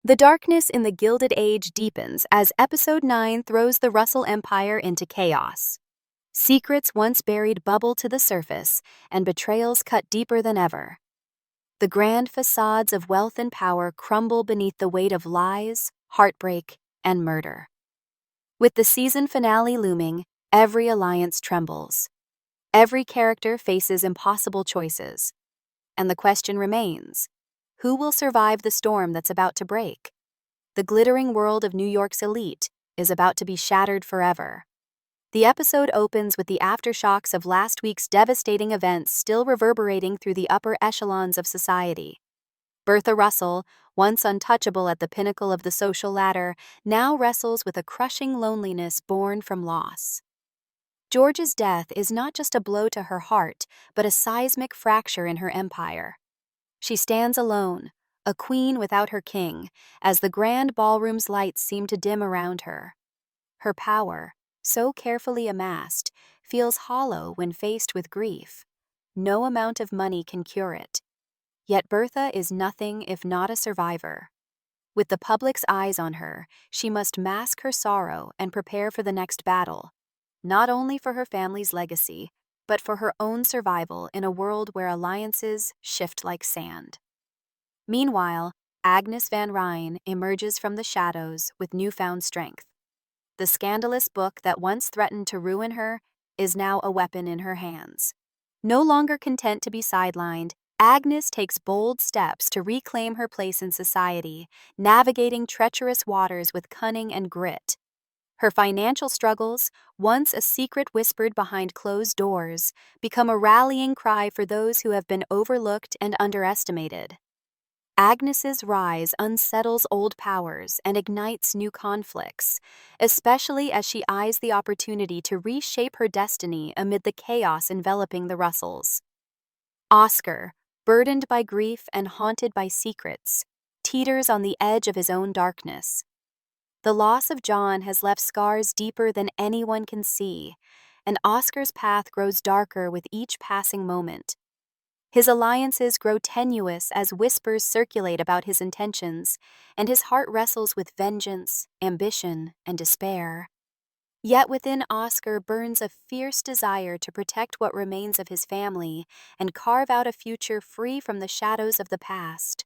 The darkness in the Gilded Age deepens as Episode 9 throws the Russell Empire into chaos. Secrets once buried bubble to the surface, and betrayals cut deeper than ever. The grand facades of wealth and power crumble beneath the weight of lies, heartbreak, and murder. With the season finale looming, every alliance trembles. Every character faces impossible choices. And the question remains: who will survive the storm that's about to break? The glittering world of New York's elite is about to be shattered forever. The episode opens with the aftershocks of last week's devastating events still reverberating through the upper echelons of society. Bertha Russell, once untouchable at the pinnacle of the social ladder, now wrestles with a crushing loneliness born from loss. George's death is not just a blow to her heart, but a seismic fracture in her empire. She stands alone, a queen without her king, as the grand ballroom's lights seem to dim around her. Her power, so carefully amassed, feels hollow when faced with grief. No amount of money can cure it. Yet Bertha is nothing if not a survivor. With the public's eyes on her, she must mask her sorrow and prepare for the next battle, not only for her family's legacy, but for her own survival in a world where alliances shift like sand. Meanwhile, Agnes Van Ryn emerges from the shadows with newfound strength. The scandalous book that once threatened to ruin her is now a weapon in her hands. No longer content to be sidelined, Agnes takes bold steps to reclaim her place in society, navigating treacherous waters with cunning and grit. Her financial struggles, once a secret whispered behind closed doors, become a rallying cry for those who have been overlooked and underestimated. Agnes's rise unsettles old powers and ignites new conflicts, especially as she eyes the opportunity to reshape her destiny amid the chaos enveloping the Russells. Oscar, burdened by grief and haunted by secrets, teeters on the edge of his own darkness. The loss of John has left scars deeper than anyone can see, and Oscar's path grows darker with each passing moment. His alliances grow tenuous as whispers circulate about his intentions, and his heart wrestles with vengeance, ambition, and despair. Yet within Oscar burns a fierce desire to protect what remains of his family and carve out a future free from the shadows of the past.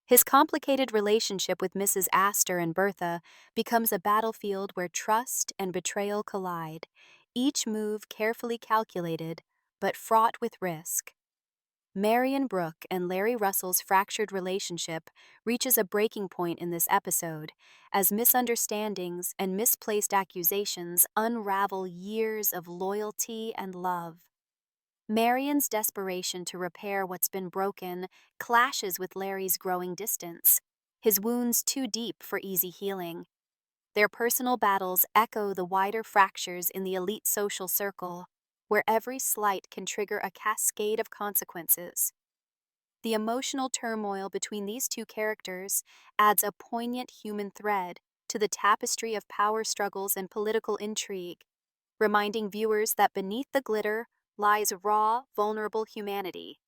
His complicated relationship with Mrs. Astor and Bertha becomes a battlefield where trust and betrayal collide, each move carefully calculated, but fraught with risk. Marion Brooke and Larry Russell's fractured relationship reaches a breaking point in this episode as misunderstandings and misplaced accusations unravel years of loyalty and love. Marion's desperation to repair what's been broken clashes with Larry's growing distance, his wounds too deep for easy healing. Their personal battles echo the wider fractures in the elite social circle, where every slight can trigger a cascade of consequences. The emotional turmoil between these two characters adds a poignant human thread to the tapestry of power struggles and political intrigue, reminding viewers that beneath the glitter lies raw, vulnerable humanity.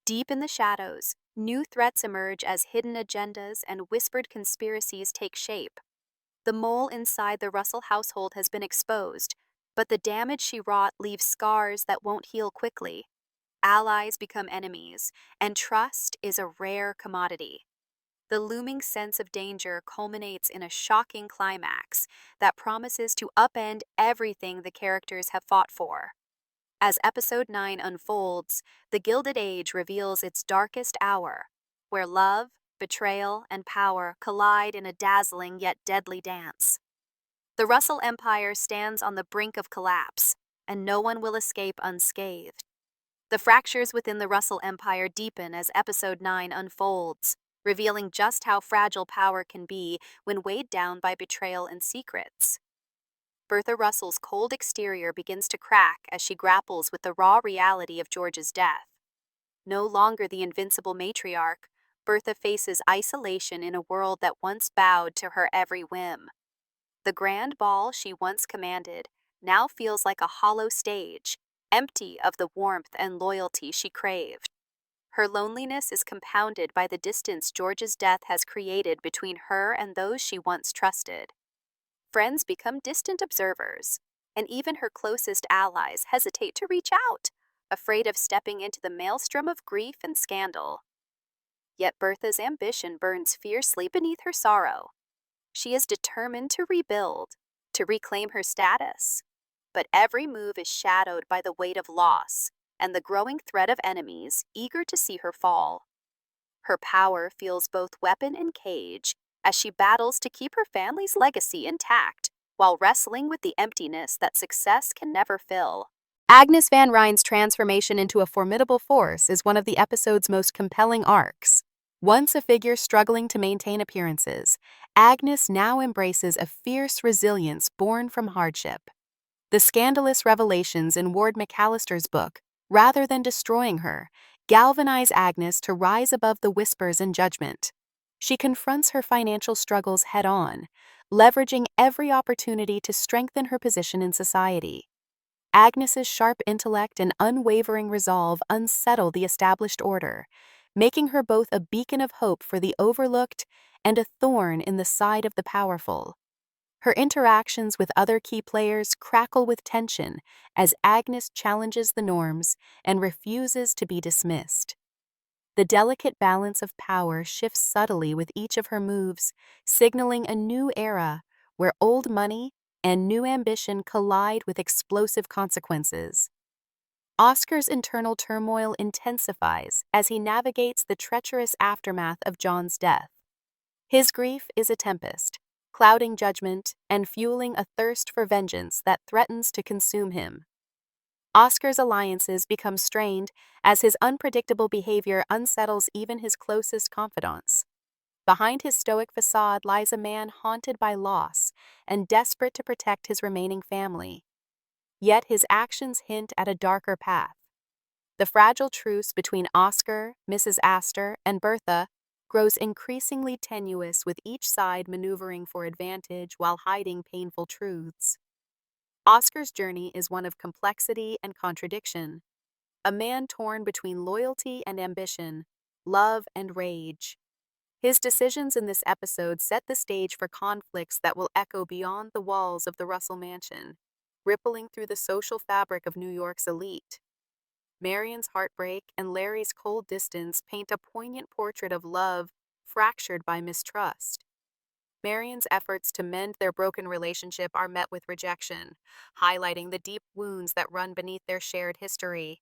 Deep in the shadows, new threats emerge as hidden agendas and whispered conspiracies take shape. The mole inside the Russell household has been exposed, but the damage she wrought leaves scars that won't heal quickly. Allies become enemies, and trust is a rare commodity. The looming sense of danger culminates in a shocking climax that promises to upend everything the characters have fought for. As Episode 9 unfolds, The Gilded Age reveals its darkest hour, where love, betrayal, and power collide in a dazzling yet deadly dance. The Russell Empire stands on the brink of collapse, and no one will escape unscathed. The fractures within the Russell Empire deepen as Episode 9 unfolds, revealing just how fragile power can be when weighed down by betrayal and secrets. Bertha Russell's cold exterior begins to crack as she grapples with the raw reality of George's death. No longer the invincible matriarch, Bertha faces isolation in a world that once bowed to her every whim. The grand ball she once commanded now feels like a hollow stage, empty of the warmth and loyalty she craved. Her loneliness is compounded by the distance George's death has created between her and those she once trusted. Friends become distant observers, and even her closest allies hesitate to reach out, afraid of stepping into the maelstrom of grief and scandal. Yet Bertha's ambition burns fiercely beneath her sorrow. She is determined to rebuild, to reclaim her status. But every move is shadowed by the weight of loss and the growing threat of enemies eager to see her fall. Her power feels both weapon and cage as she battles to keep her family's legacy intact while wrestling with the emptiness that success can never fill. Agnes Van Ryn's transformation into a formidable force is one of the episode's most compelling arcs. Once a figure struggling to maintain appearances, Agnes now embraces a fierce resilience born from hardship. The scandalous revelations in Ward McAllister's book, rather than destroying her, galvanize Agnes to rise above the whispers and judgment. She confronts her financial struggles head-on, leveraging every opportunity to strengthen her position in society. Agnes's sharp intellect and unwavering resolve unsettle the established order, making her both a beacon of hope for the overlooked and a thorn in the side of the powerful. Her interactions with other key players crackle with tension as Agnes challenges the norms and refuses to be dismissed. The delicate balance of power shifts subtly with each of her moves, signaling a new era where old money and new ambition collide with explosive consequences. Oscar's internal turmoil intensifies as he navigates the treacherous aftermath of John's death. His grief is a tempest, clouding judgment and fueling a thirst for vengeance that threatens to consume him. Oscar's alliances become strained as his unpredictable behavior unsettles even his closest confidants. Behind his stoic facade lies a man haunted by loss and desperate to protect his remaining family. Yet his actions hint at a darker path. The fragile truce between Oscar, Mrs. Astor, and Bertha grows increasingly tenuous, with each side maneuvering for advantage while hiding painful truths. Oscar's journey is one of complexity and contradiction, a man torn between loyalty and ambition, love and rage. His decisions in this episode set the stage for conflicts that will echo beyond the walls of the Russell Mansion, rippling through the social fabric of New York's elite. Marion's heartbreak and Larry's cold distance paint a poignant portrait of love fractured by mistrust. Marion's efforts to mend their broken relationship are met with rejection, highlighting the deep wounds that run beneath their shared history.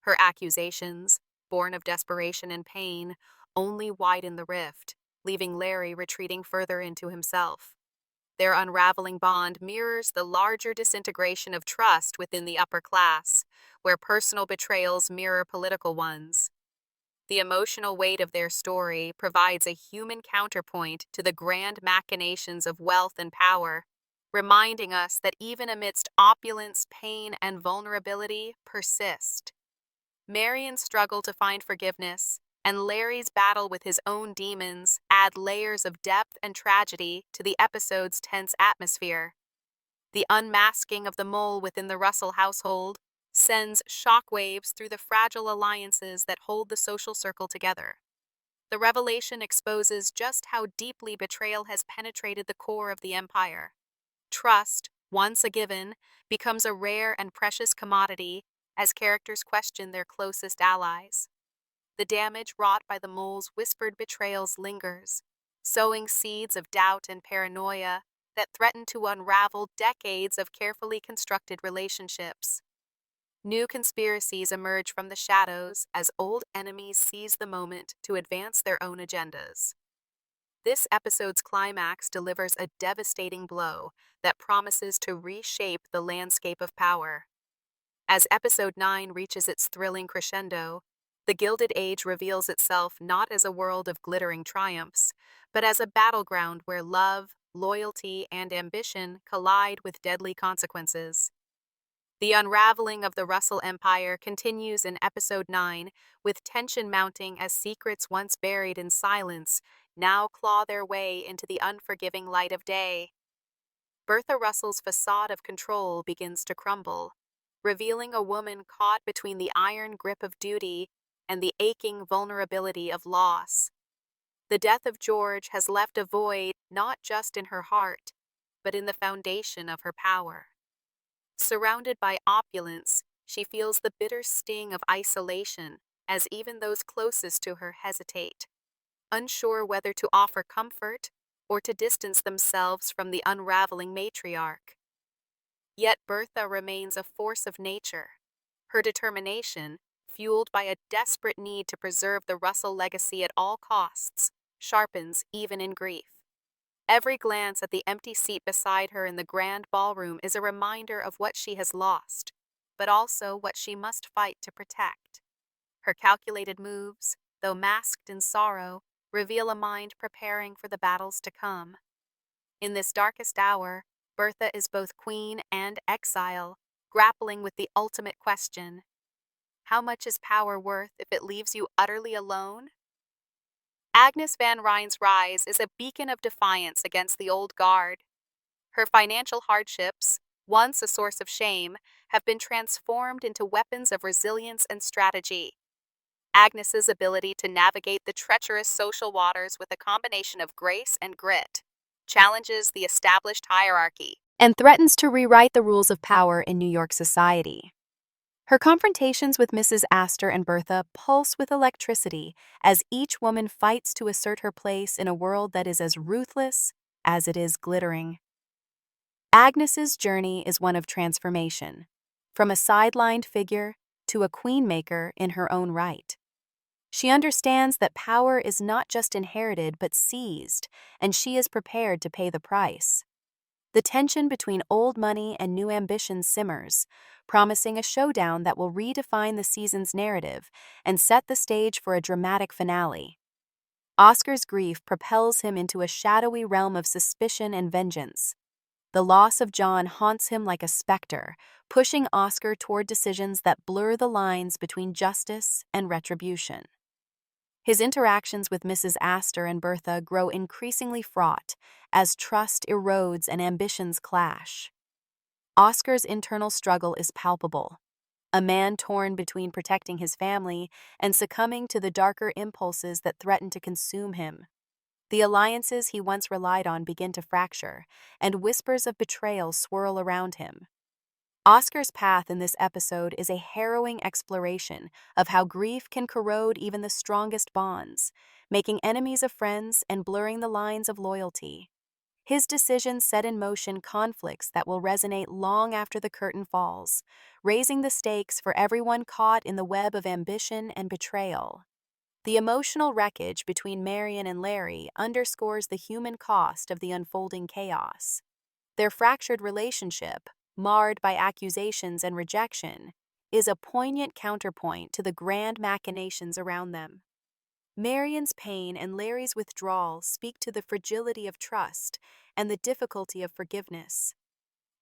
Her accusations, born of desperation and pain, only widen the rift, leaving Larry retreating further into himself. Their unraveling bond mirrors the larger disintegration of trust within the upper class, where personal betrayals mirror political ones. The emotional weight of their story provides a human counterpoint to the grand machinations of wealth and power, reminding us that even amidst opulence, pain, and vulnerability persist. Marion's struggle to find forgiveness and Larry's battle with his own demons add layers of depth and tragedy to the episode's tense atmosphere. The unmasking of the mole within the Russell household sends shockwaves through the fragile alliances that hold the social circle together. The revelation exposes just how deeply betrayal has penetrated the core of the empire. Trust, once a given, becomes a rare and precious commodity as characters question their closest allies. The damage wrought by the mole's whispered betrayals lingers, sowing seeds of doubt and paranoia that threaten to unravel decades of carefully constructed relationships. New conspiracies emerge from the shadows as old enemies seize the moment to advance their own agendas. This episode's climax delivers a devastating blow that promises to reshape the landscape of power. As episode 9 reaches its thrilling crescendo, the Gilded Age reveals itself not as a world of glittering triumphs, but as a battleground where love, loyalty, and ambition collide with deadly consequences. The unraveling of the Russell Empire continues in episode 9, with tension mounting as secrets once buried in silence now claw their way into the unforgiving light of day. Bertha Russell's facade of control begins to crumble, revealing a woman caught between the iron grip of duty and the aching vulnerability of loss. The death of George has left a void not just in her heart, but in the foundation of her power. Surrounded by opulence, she feels the bitter sting of isolation as even those closest to her hesitate, unsure whether to offer comfort or to distance themselves from the unraveling matriarch. Yet Bertha remains a force of nature. Her determination, fueled by a desperate need to preserve the Russell legacy at all costs, sharpens even in grief. Every glance at the empty seat beside her in the grand ballroom is a reminder of what she has lost, but also what she must fight to protect. Her calculated moves, though masked in sorrow, reveal a mind preparing for the battles to come. In this darkest hour, Bertha is both queen and exile, grappling with the ultimate question: how much is power worth if it leaves you utterly alone? Agnes Van Ryn's rise is a beacon of defiance against the old guard. Her financial hardships, once a source of shame, have been transformed into weapons of resilience and strategy. Agnes's ability to navigate the treacherous social waters with a combination of grace and grit challenges the established hierarchy and threatens to rewrite the rules of power in New York society. Her confrontations with Mrs. Astor and Bertha pulse with electricity as each woman fights to assert her place in a world that is as ruthless as it is glittering. Agnes's journey is one of transformation, from a sidelined figure to a queenmaker in her own right. She understands that power is not just inherited but seized, and she is prepared to pay the price. The tension between old money and new ambition simmers, promising a showdown that will redefine the season's narrative and set the stage for a dramatic finale. Oscar's grief propels him into a shadowy realm of suspicion and vengeance. The loss of John haunts him like a specter, pushing Oscar toward decisions that blur the lines between justice and retribution. His interactions with Mrs. Astor and Bertha grow increasingly fraught as trust erodes and ambitions clash. Oscar's internal struggle is palpable, a man torn between protecting his family and succumbing to the darker impulses that threaten to consume him. The alliances he once relied on begin to fracture, and whispers of betrayal swirl around him. Oscar's path in this episode is a harrowing exploration of how grief can corrode even the strongest bonds, making enemies of friends and blurring the lines of loyalty. His decisions set in motion conflicts that will resonate long after the curtain falls, raising the stakes for everyone caught in the web of ambition and betrayal. The emotional wreckage between Marian and Larry underscores the human cost of the unfolding chaos. Their fractured relationship, marred by accusations and rejection, is a poignant counterpoint to the grand machinations around them. Marian's pain and Larry's withdrawal speak to the fragility of trust and the difficulty of forgiveness.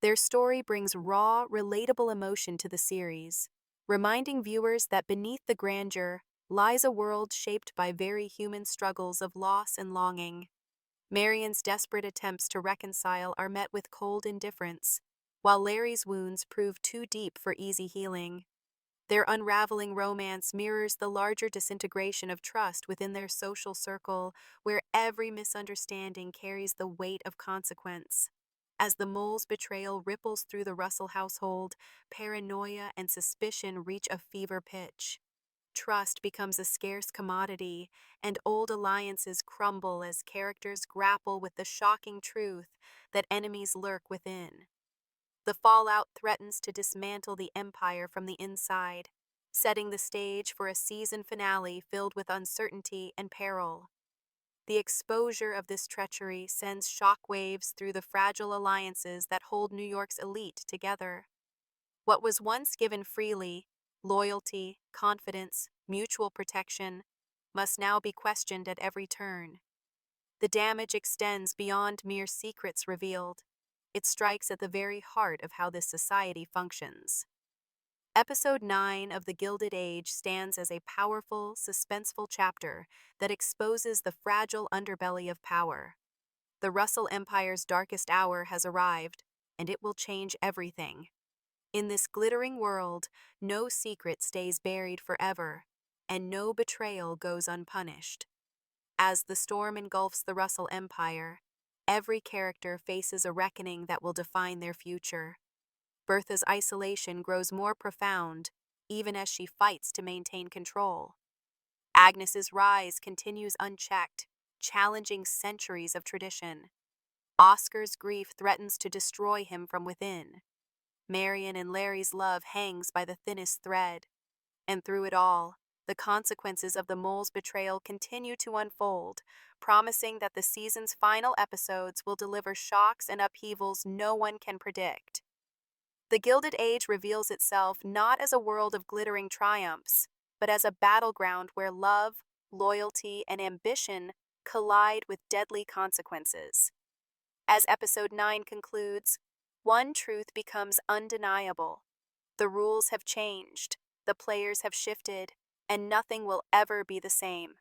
Their story brings raw, relatable emotion to the series, reminding viewers that beneath the grandeur lies a world shaped by very human struggles of loss and longing. Marian's desperate attempts to reconcile are met with cold indifference, while Larry's wounds prove too deep for easy healing. Their unraveling romance mirrors the larger disintegration of trust within their social circle, where every misunderstanding carries the weight of consequence. As the mole's betrayal ripples through the Russell household, paranoia and suspicion reach a fever pitch. Trust becomes a scarce commodity, and old alliances crumble as characters grapple with the shocking truth that enemies lurk within. The fallout threatens to dismantle the empire from the inside, setting the stage for a season finale filled with uncertainty and peril. The exposure of this treachery sends shockwaves through the fragile alliances that hold New York's elite together. What was once given freely, loyalty, confidence, mutual protection, must now be questioned at every turn. The damage extends beyond mere secrets revealed. It strikes at the very heart of how this society functions. Episode 9 of The Gilded Age stands as a powerful, suspenseful chapter that exposes the fragile underbelly of power. The Russell Empire's darkest hour has arrived, and it will change everything. In this glittering world, no secret stays buried forever, and no betrayal goes unpunished. As the storm engulfs the Russell Empire, every character faces a reckoning that will define their future. Bertha's isolation grows more profound, even as she fights to maintain control. Agnes's rise continues unchecked, challenging centuries of tradition. Oscar's grief threatens to destroy him from within. Marion and Larry's love hangs by the thinnest thread. And through it all, the consequences of the mole's betrayal continue to unfold, promising that the season's final episodes will deliver shocks and upheavals no one can predict. The Gilded Age reveals itself not as a world of glittering triumphs, but as a battleground where love, loyalty, and ambition collide with deadly consequences. As episode 9 concludes, one truth becomes undeniable. The rules have changed, the players have shifted, and nothing will ever be the same.